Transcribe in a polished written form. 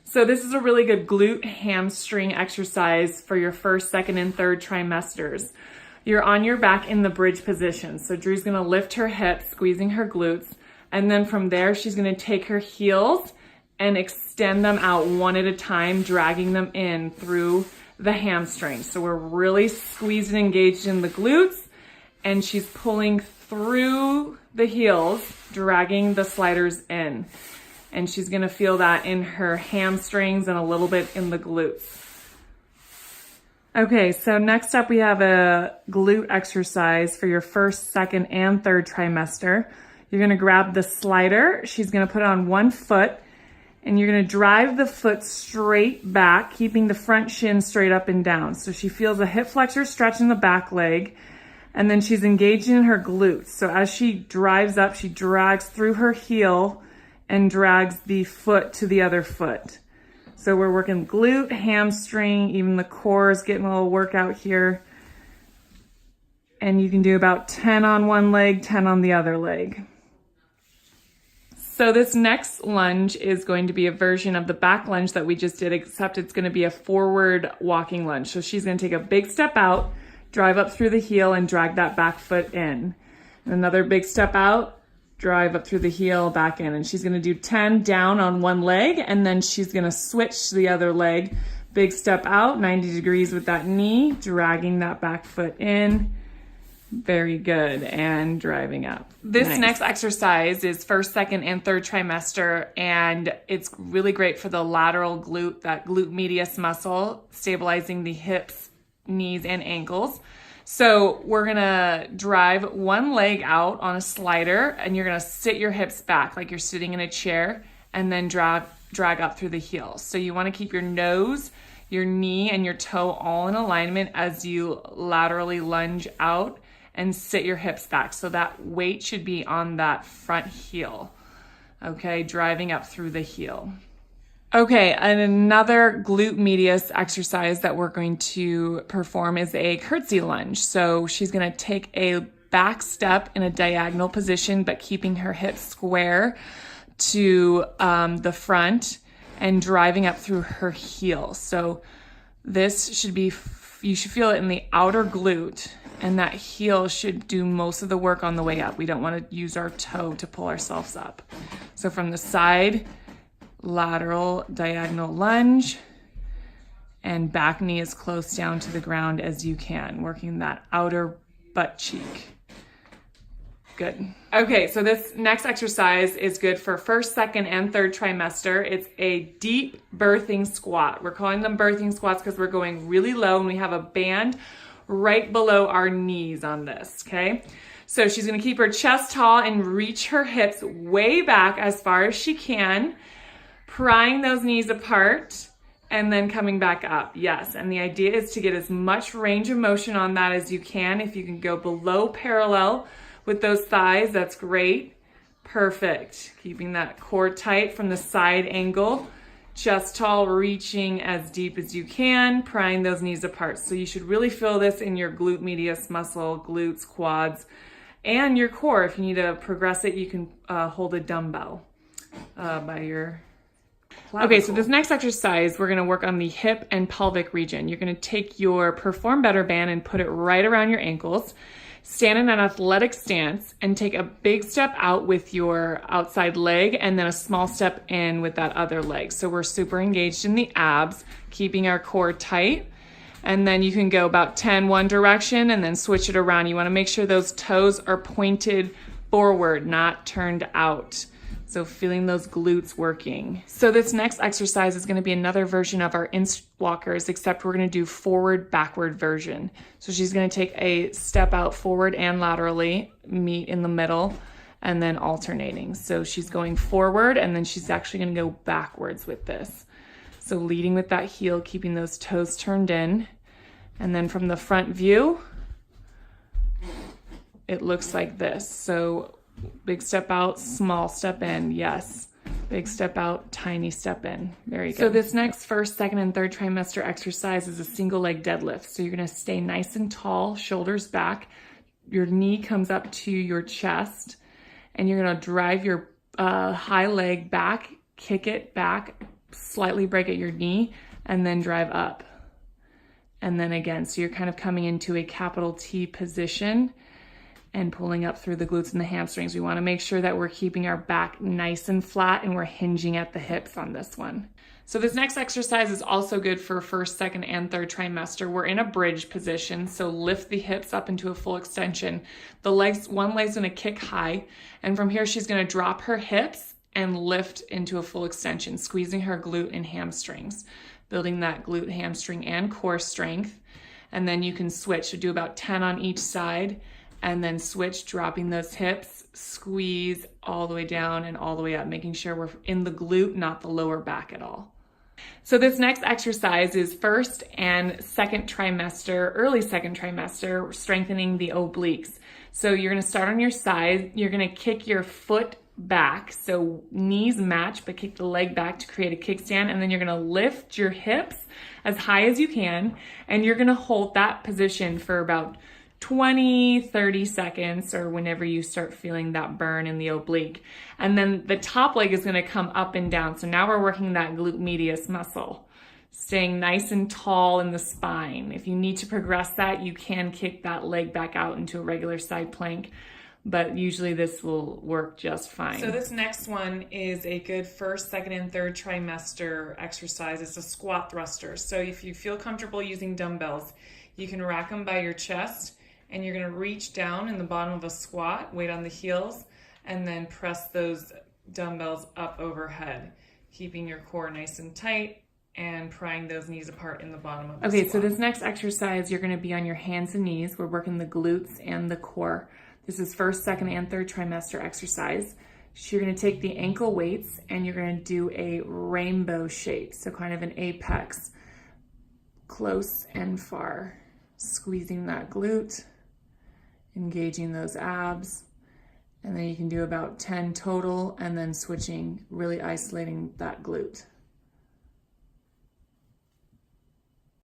So this is a really good glute hamstring exercise for your first, second, and third trimesters. You're on your back in the bridge position. So Drue's gonna lift her hips, squeezing her glutes. And then from there, she's gonna take her heels and extend them out one at a time, dragging them in through the hamstrings. So we're really squeezed and engaged in the glutes, and she's pulling through the heels, dragging the sliders in. And she's gonna feel that in her hamstrings and a little bit in the glutes. Okay, so next up we have a glute exercise for your first, second, and third trimester. You're gonna grab the slider. She's gonna put it on one foot, and you're gonna drive the foot straight back, keeping the front shin straight up and down. So she feels a hip flexor stretch in the back leg, and then she's engaged in her glutes. So as she drives up, she drags through her heel and drags the foot to the other foot. So we're working glute, hamstring, even the core is getting a little workout here. And you can do about 10 on one leg, 10 on the other leg. So this next lunge is going to be a version of the back lunge that we just did, except it's gonna be a forward walking lunge. So she's gonna take a big step out, drive up through the heel and drag that back foot in. And another big step out, drive up through the heel, back in. And she's gonna do 10 down on one leg, and then she's gonna switch to the other leg. Big step out, 90 degrees with that knee, dragging that back foot in. Very good, and driving up. This next exercise is first, second, and third trimester, and it's really great for the lateral glute, that glute medius muscle, stabilizing the hips, knees, and ankles. So we're gonna drive one leg out on a slider, and you're gonna sit your hips back like you're sitting in a chair, and then drag up through the heels. So you wanna keep your nose, your knee, and your toe all in alignment as you laterally lunge out and sit your hips back. So that weight should be on that front heel, okay? Driving up through the heel. Okay, and another glute medius exercise that we're going to perform is a curtsy lunge. So she's gonna take a back step in a diagonal position, but keeping her hips square to the front and driving up through her heel. So this should be, you should feel it in the outer glute, and that heel should do most of the work on the way up. We don't wanna use our toe to pull ourselves up. So from the side, lateral diagonal lunge, and back knee as close down to the ground as you can, working that outer butt cheek. Good. Okay, so this next exercise is good for first, second, and third trimester. It's a deep birthing squat. We're calling them birthing squats because we're going really low, and we have a band right below our knees on this, okay? So she's gonna keep her chest tall and reach her hips way back as far as she can, prying those knees apart and then coming back up. Yes, and the idea is to get as much range of motion on that as you can. If you can go below parallel with those thighs, that's great. Perfect. Keeping that core tight from the side angle. Chest tall, reaching as deep as you can, prying those knees apart. So you should really feel this in your glute medius muscle, glutes, quads, and your core. If you need to progress it, you can hold a dumbbell by your Okay, so this next exercise, we're gonna work on the hip and pelvic region. You're gonna take your Perform Better band and put it right around your ankles, stand in an athletic stance, and take a big step out with your outside leg, and then a small step in with that other leg. So we're super engaged in the abs, keeping our core tight. And then you can go about 10 one direction and then switch it around. You wanna make sure those toes are pointed forward, not turned out. So feeling those glutes working. So this next exercise is gonna be another version of our inch walkers, except we're gonna do forward, backward version. So she's gonna take a step out forward and laterally, meet in the middle, and then alternating. So she's going forward, and then she's actually gonna go backwards with this. So leading with that heel, keeping those toes turned in. And then from the front view, it looks like this. So big step out, small step in, yes. Big step out, tiny step in. Very good. So this next first, second, and third trimester exercise is a single leg deadlift. So you're gonna stay nice and tall, shoulders back. Your knee comes up to your chest, and you're gonna drive your high leg back, kick it back, slightly break at your knee and then drive up. And then again, so you're kind of coming into a capital T position and pulling up through the glutes and the hamstrings. We want to make sure that we're keeping our back nice and flat and we're hinging at the hips on this one. So this next exercise is also good for first, second, and third trimester. We're in a bridge position, so lift the hips up into a full extension. One leg's gonna kick high, and from here she's gonna drop her hips and lift into a full extension, squeezing her glute and hamstrings, building that glute, hamstring, and core strength. And then you can switch, so do about 10 on each side, and then switch, dropping those hips, squeeze all the way down and all the way up, making sure we're in the glute, not the lower back at all. So this next exercise is first and second trimester, early second trimester, strengthening the obliques. So you're gonna start on your side, you're gonna kick your foot back, so knees match, but kick the leg back to create a kickstand, and then you're gonna lift your hips as high as you can, and you're gonna hold that position for about 20, 30 seconds, or whenever you start feeling that burn in the oblique. And then the top leg is gonna come up and down. So now we're working that glute medius muscle, staying nice and tall in the spine. If you need to progress that, you can kick that leg back out into a regular side plank, but usually this will work just fine. So this next one is a good first, second, and third trimester exercise. It's a squat thruster. So if you feel comfortable using dumbbells, you can rack them by your chest, and you're gonna reach down in the bottom of a squat, weight on the heels, and then press those dumbbells up overhead, keeping your core nice and tight and prying those knees apart in the bottom of the squat. So this next exercise, you're gonna be on your hands and knees. We're working the glutes and the core. This is first, second, and third trimester exercise. So you're gonna take the ankle weights and you're gonna do a rainbow shape, so kind of an apex, close and far, squeezing that glute, engaging those abs, and then you can do about 10 total and then switching, really isolating that glute.